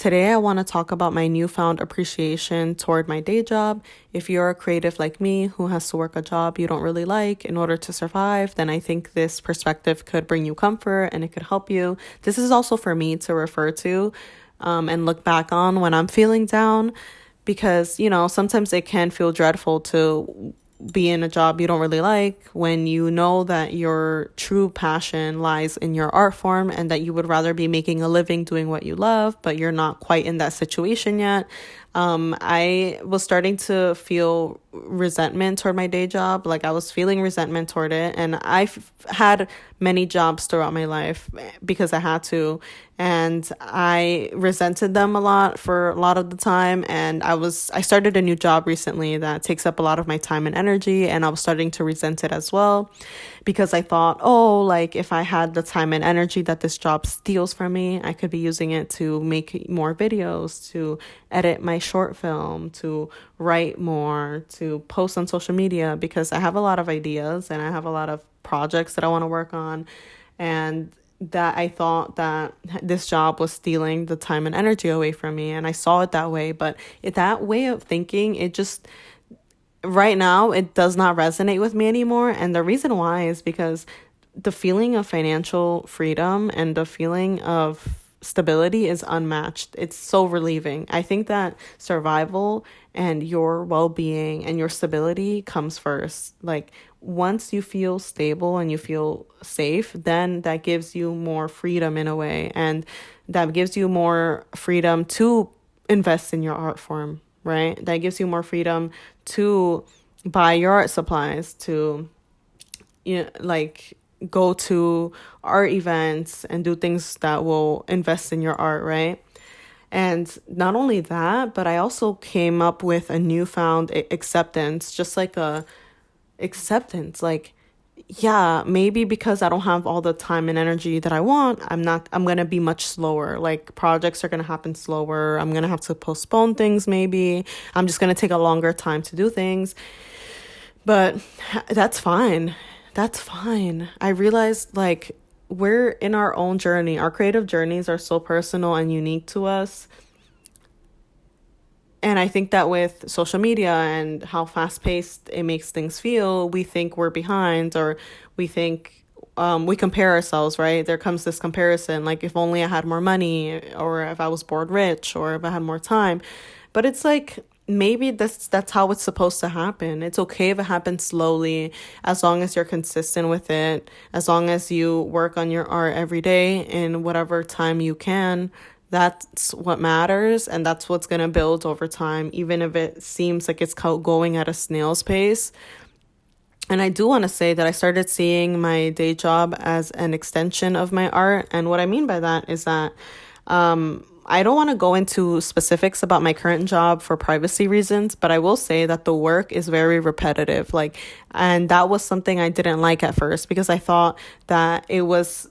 Today, I want to talk about my newfound appreciation toward my day job. If you're a creative like me who has to work a job you don't really like in order to survive, then I think this perspective could bring you comfort and it could help you. This is also for me to refer to and look back on when I'm feeling down because, sometimes it can feel dreadful to be in a job you don't really like when you know that your true passion lies in your art form and that you would rather be making a living doing what you love, but you're not quite in that situation yet. I was starting to feel resentment toward my day job. Like I was feeling resentment toward it. And I've had many jobs throughout my life because I had to. And I resented them a lot for a lot of the time. And I started a new job recently that takes up a lot of my time and energy. And I was starting to resent it as well because I thought, oh, like if I had the time and energy that this job steals from me, I could be using it to make more videos, to edit my short film, to write more, to post on social media, because I have a lot of ideas and I have a lot of projects that I want to work on. And that I thought that this job was stealing the time and energy away from me. And I saw it that way. But that way of thinking, right now, it does not resonate with me anymore. And the reason why is because the feeling of financial freedom and the feeling of stability is unmatched. It's so relieving. I think that survival and your well-being and your stability comes first. Like once you feel stable and you feel safe, then that gives you more freedom in a way, and that gives you more freedom to invest in your art form, right? That gives you more freedom to buy your art supplies, to like go to art events and do things that will invest in your art, right? And not only that, but I also came up with a newfound acceptance, just like a acceptance, like, yeah, maybe because I don't have all the time and energy that I want, I'm going to be much slower. Like projects are going to happen slower. I'm going to have to postpone things. Maybe I'm just going to take a longer time to do things, but that's fine. That's fine. I realized like we're in our own journey. Our creative journeys are so personal and unique to us. And I think that with social media and how fast paced it makes things feel, we think we're behind, or we think we compare ourselves, right? There comes this comparison, like if only I had more money, or if I was bored rich, or if I had more time. But it's like, maybe that's how it's supposed to happen. It's okay if it happens slowly, as long as you're consistent with it, as long as you work on your art every day in whatever time you can. That's what matters, and that's what's going to build over time, even if it seems like it's going at a snail's pace. And I do want to say that I started seeing my day job as an extension of my art. And what I mean by that is that I don't want to go into specifics about my current job for privacy reasons, but I will say that the work is very repetitive. And that was something I didn't like at first, because I thought that it was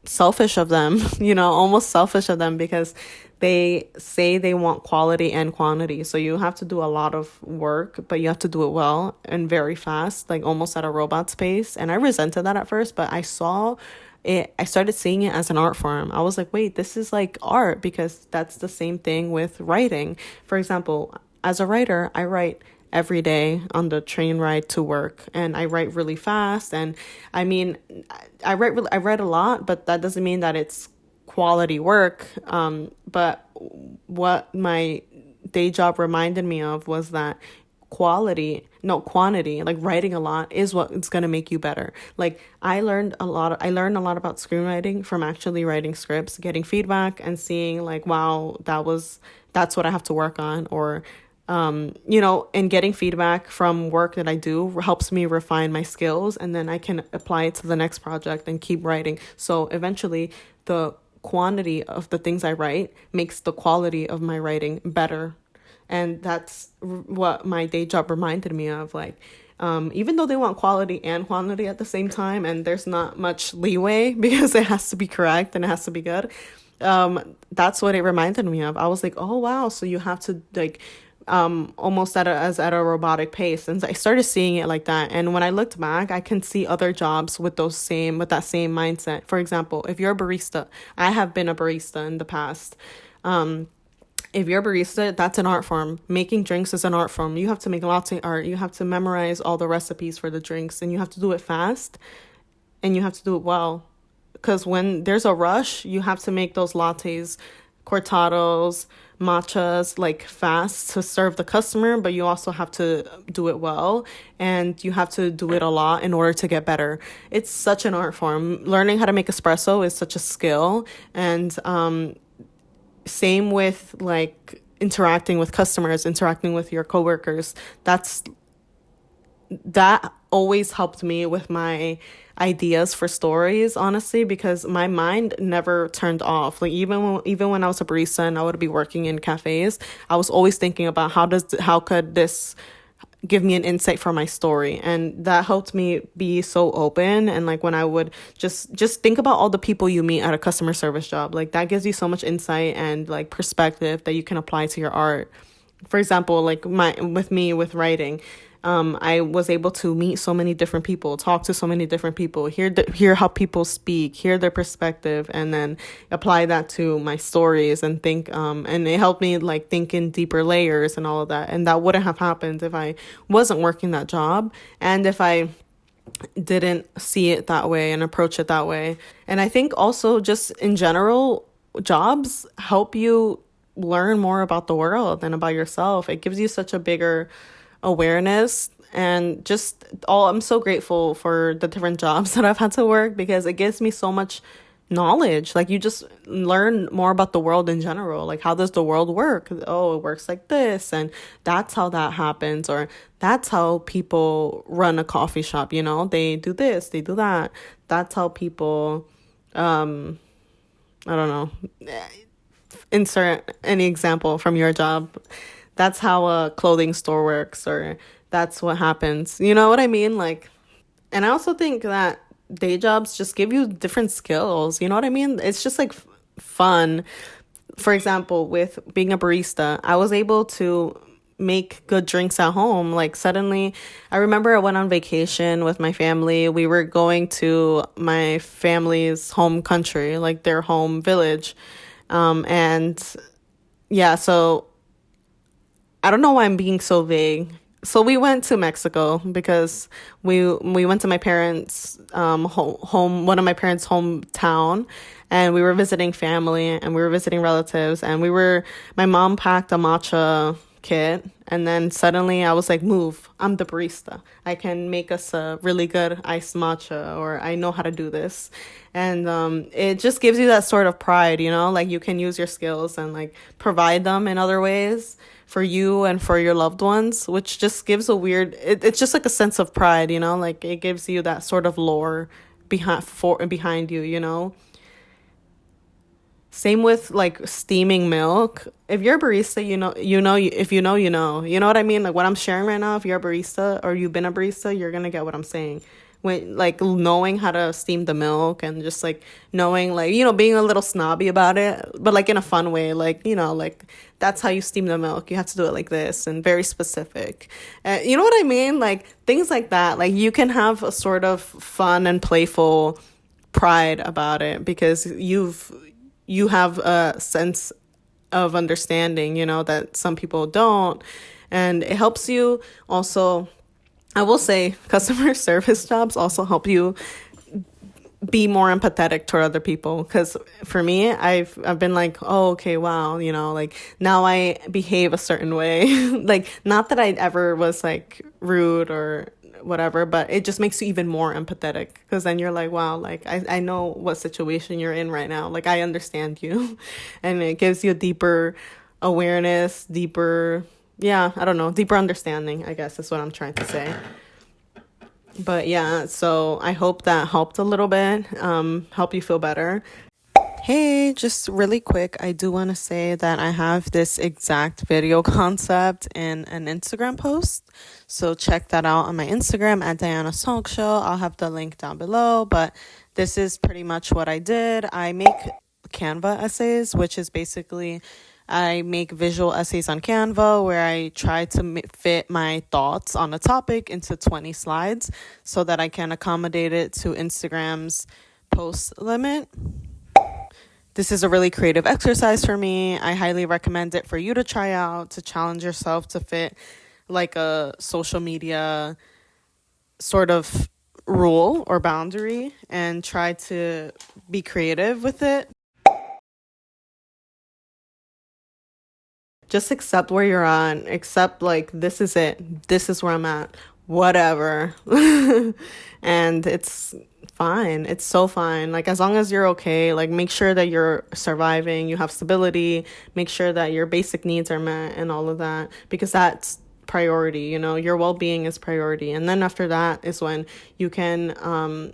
selfish of them, almost selfish of them, because they say they want quality and quantity. So you have to do a lot of work, but you have to do it well and very fast, like almost at a robot's pace. And I resented that at first, but I started seeing it as an art form. I was like, wait, this is like art, because that's the same thing with writing. For example, as a writer, I write every day on the train ride to work, and I write really fast. And I mean, I write a lot, but that doesn't mean that it's quality work. But what my day job reminded me of was that quantity, like writing a lot is what's going to make you better. Like I learned a lot about screenwriting from actually writing scripts, getting feedback and seeing like, wow, that's what I have to work on. Or and getting feedback from work that I do helps me refine my skills, and then I can apply it to the next project and keep writing. So eventually the quantity of the things I write makes the quality of my writing better. And that's what my day job reminded me of. Like, even though they want quality and quantity at the same time, and there's not much leeway because it has to be correct and it has to be good. That's what it reminded me of. I was like, oh, wow. So you have to like almost at a robotic pace. And I started seeing it like that. And when I looked back, I can see other jobs with that same mindset. For example, if you're a barista, I have been a barista in the past. If you're a barista, that's an art form. Making drinks is an art form. You have to make latte art. You have to memorize all the recipes for the drinks, and you have to do it fast, and you have to do it well. Because when there's a rush, you have to make those lattes, cortados, matchas like fast to serve the customer, but you also have to do it well, and you have to do it a lot in order to get better. It's such an art form. Learning how to make espresso is such a skill, and same with like interacting with customers, interacting with your coworkers. That always helped me with my ideas for stories, honestly, because my mind never turned off. Like even when I was a barista and I would be working in cafes, I was always thinking about how could this give me an insight for my story. And that helped me be so open. And like when I would just think about all the people you meet at a customer service job, like that gives you so much insight and like perspective that you can apply to your art. For example, like with writing, I was able to meet so many different people, talk to so many different people, hear how people speak, hear their perspective, and then apply that to my stories and think, and it helped me like think in deeper layers and all of that. And that wouldn't have happened if I wasn't working that job, and if I didn't see it that way and approach it that way. And I think also just in general, jobs help you learn more about the world and about yourself. It gives you such a bigger awareness, and I'm so grateful for the different jobs that I've had to work, because it gives me so much knowledge. Like you just learn more about the world in general. Like, how does the world work? Oh, it works like this, and that's how that happens, or that's how people run a coffee shop, they do this, they do that. That's how people I don't know, insert any example from your job. That's how a clothing store works, or that's what happens. You know what I mean? Like, and I also think that day jobs just give you different skills. You know what I mean? It's just like fun. For example, with being a barista, I was able to make good drinks at home. Like suddenly, I remember I went on vacation with my family. We were going to my family's home country, like their home village. And yeah, so I don't know why I'm being so vague. So we went to Mexico because we went to my parents' home, one of my parents' hometown, and we were visiting family and we were visiting relatives, and my mom packed a matcha kit, and then suddenly I was like, move, I'm the barista. I can make us a really good iced matcha, or I know how to do this. And it just gives you that sort of pride, like you can use your skills and like provide them in other ways for you and for your loved ones, which just gives it's just like a sense of pride, like it gives you that sort of lore behind you. Same with like steaming milk. If you're a barista, if you know what I mean? Like what I'm sharing right now, if you're a barista or you've been a barista, you're going to get what I'm saying. When like knowing how to steam the milk, and just like knowing, like, being a little snobby about it, but like in a fun way, like, like that's how you steam the milk. You have to do it like this, and very specific. You know what I mean? Like things like that. Like you can have a sort of fun and playful pride about it, because you have a sense of understanding, that some people don't. And it helps you also. I will say customer service jobs also help you be more empathetic toward other people, because for me, I've been like, oh, okay, wow, like now I behave a certain way. Like, not that I ever was like rude or whatever, but it just makes you even more empathetic, because then you're like, wow, like I know what situation you're in right now, like I understand you. And it gives you a deeper awareness, deeper understanding, I guess is what I'm trying to say. But yeah, so I hope that helped a little bit, help you feel better. Hey, just really quick, I do want to say that I have this exact video concept in an Instagram post. So check that out on my Instagram at Diana's Talk Show. I'll have the link down below, but this is pretty much what I did. I make Canva essays, which is basically I make visual essays on Canva where I try to fit my thoughts on a topic into 20 slides so that I can accommodate it to Instagram's post limit. This is a really creative exercise for me. I highly recommend it for you to try out, to challenge yourself to fit like a social media sort of rule or boundary and try to be creative with it. Just accept where you're at. Accept, like, this is it. This is where I'm at. Whatever. And it's fine. It's so fine. Like, as long as you're okay, like, make sure that you're surviving, you have stability, make sure that your basic needs are met and all of that, because that's priority, you know, your well-being is priority. And then after that is when you can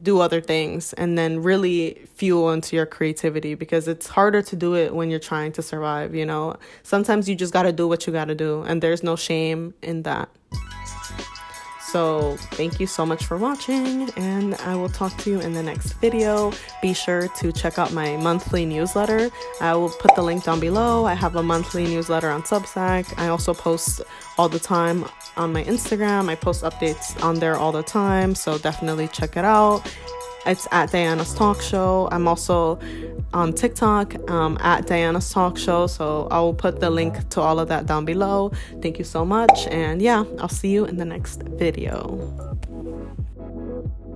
do other things and then really fuel into your creativity, because it's harder to do it when you're trying to survive, you know. Sometimes you just got to do what you got to do, and there's no shame in that. So thank you so much for watching, and I will talk to you in the next video. Be sure to check out my monthly newsletter. I will put the link down below. I have a monthly newsletter on Substack. I also post all the time on my Instagram. I post updates on there all the time, so definitely check it out. It's at Diana's Talk Show. I'm also on TikTok at Diana's Talk Show, so I will put the link to all of that down below. Thank you so much, and yeah, I'll see you in the next video.